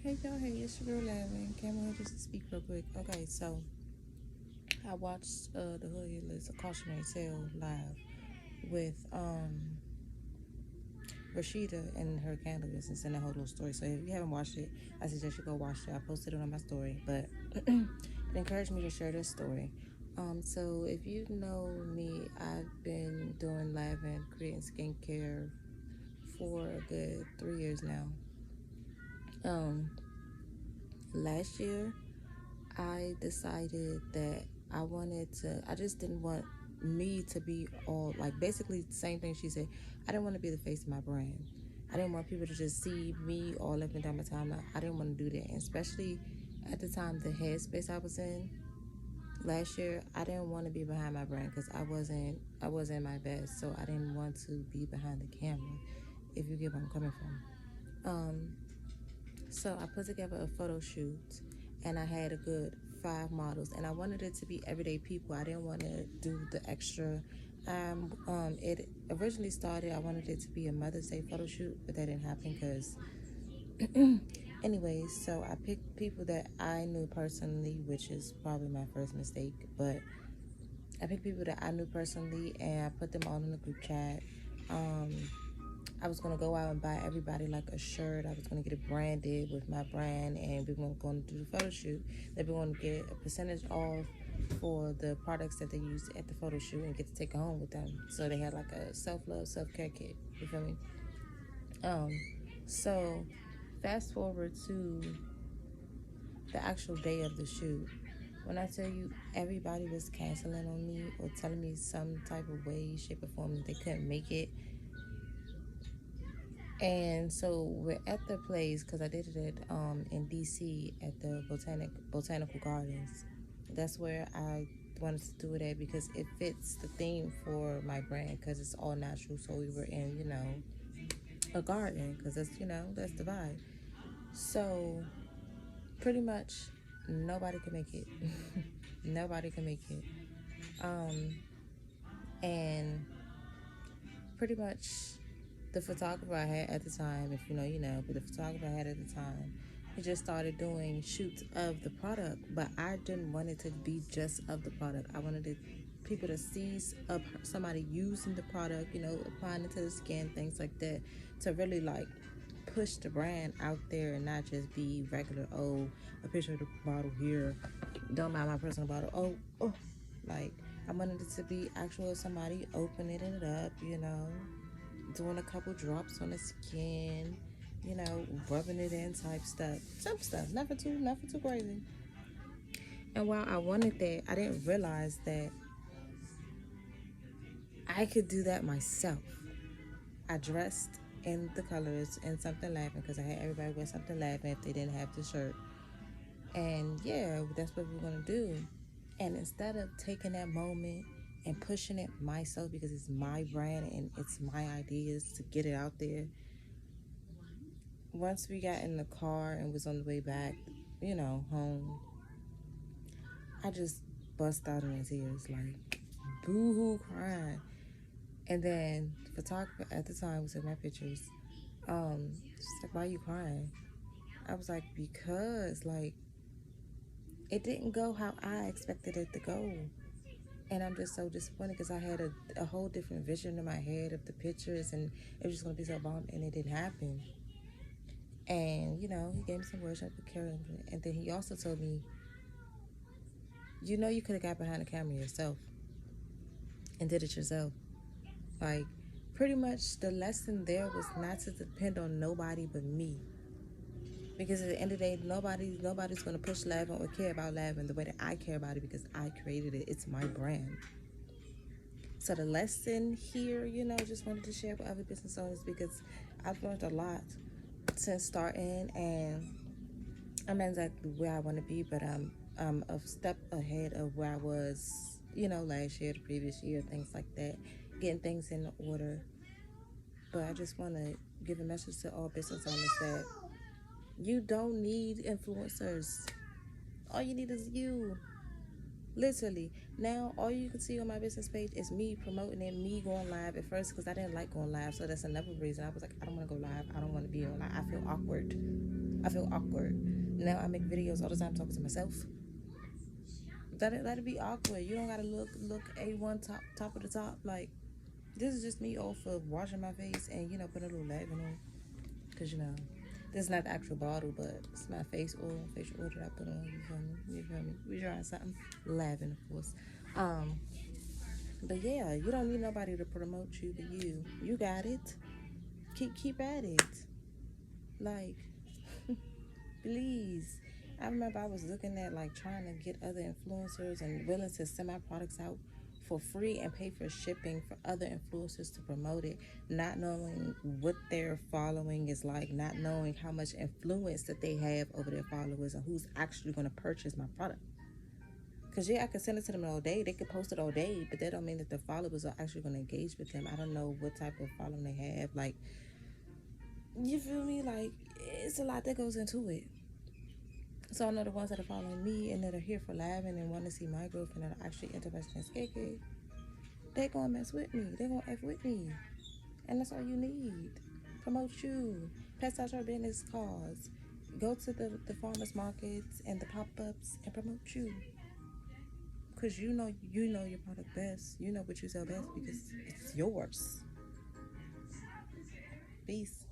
Hey y'all, hey, it's your girl Lavin. Came on here just to speak real quick. Okay, so I watched the Hood Hit List, a cautionary tale live with Rashida and her candle business and the whole little story. So if you haven't watched it, I suggest you go watch it. I posted it on my story, but it encouraged me to share this story. So if you know me, I've been doing Lavin, creating skincare for a good 3 years now. Um, Last year I decided that I just didn't want me to be all, like, basically the same thing she said. I didn't want to be the face of my brand. I didn't want people to just see me all up and down my timeline. I didn't want to do that. And especially at the time, the headspace I was in last year, I didn't want to be behind my brand because I wasn't my best. So I didn't want to be behind the camera, if you get where I'm coming from. So I put together a photo shoot and I had a good 5 models, and I wanted it to be everyday people. I didn't want to do the extra. It originally started, I wanted it to be a Mother's Day photo shoot, but that didn't happen because anyways, so I picked people that I knew personally, which is probably my first mistake, but I picked people that I knew personally and I put them all in the group chat. I was gonna go out and buy everybody like a shirt. I was gonna get it branded with my brand, and we were gonna do the photo shoot. Then we were gonna get a percentage off for the products that they used at the photo shoot and get to take it home with them. So they had like a self-love, self-care kit. You feel me? Um, so fast forward to the actual day of the shoot. When I tell you everybody was canceling on me or telling me some type of way, shape, or form that they couldn't make it. And so we're at the place because I did it in DC at the Botanical Gardens. That's where I wanted to do it at because it fits the theme for my brand because it's all natural. So we were in, a garden because that's the vibe. So pretty much nobody can make it. Nobody can make it. And pretty much the photographer I had at the time, if you know, you know, but the photographer I had at the time, he just started doing shoots of the product, but I didn't want it to be just of the product. I wanted people to see of somebody using the product, applying it to the skin, things like that, to really like push the brand out there and not just be regular, oh, a picture of the bottle here, don't mind my personal bottle, oh, like, I wanted it to be actual somebody opening it up, doing a couple drops on the skin, rubbing it in type stuff. Some stuff, nothing too crazy. And while I wanted that, I didn't realize that I could do that myself. I dressed in the colors and something laughing because I had everybody wear something laughing if they didn't have the shirt. And yeah, that's what we're gonna do. And instead of taking that moment and pushing it myself because it's my brand and it's my ideas to get it out there, once we got in the car and was on the way back, home, I just bust out in tears, like boo-hoo crying. And then the photographer at the time was in my pictures. She's like, why are you crying? I was like, because like it didn't go how I expected it to go. And I'm just so disappointed because I had a whole different vision in my head of the pictures and it was just gonna be so bomb and it didn't happen. And he gave me some words I could carry, and then he also told me, you could have got behind the camera yourself and did it yourself. Like, pretty much the lesson there was not to depend on nobody but me. Because at the end of the day, nobody's gonna push Lavin or care about Lavin the way that I care about it because I created it. It's my brand. So the lesson here, just wanted to share with other business owners because I've learned a lot since starting, and I'm not exactly where I want to be, but I'm a step ahead of where I was, last year, the previous year, things like that, getting things in order. But I just want to give a message to all business owners that you don't need influencers. All you need is you. Literally. Now, all you can see on my business page is me promoting it, me going live at first because I didn't like going live. So that's another reason. I was like, I don't want to go live. I don't want to be on live. I feel awkward. I feel awkward. Now I make videos all the time talking to myself. Let it be awkward. You don't gotta look A1 top of the top. Like, this is just me off of washing my face and putting a little lavender on. Cause this is not the actual bottle, but it's my facial oil that I put on. You feel me? You feel me? We trying something lavender, of course. But yeah, you don't need nobody to promote you, but you got it. Keep at it. Like, please. I remember I was looking at like trying to get other influencers and willing to send my products out for free and pay for shipping for other influencers to promote it, not knowing what their following is like, not knowing how much influence that they have over their followers and who's actually going to purchase my product. Because yeah, I could send it to them all day, they could post it all day, but that don't mean that the followers are actually going to engage with them. I don't know what type of following they have. Like, you feel me? Like, it's a lot that goes into it. So I know the ones that are following me and that are here for laughing and want to see my growth and that are actually interested in skincare, they gonna mess with me. They gonna F with me. And that's all you need. Promote you. Pass out your business cards. Go to the farmers markets and the pop-ups and promote you. Because you know your product best. You know what you sell best because it's yours. Peace.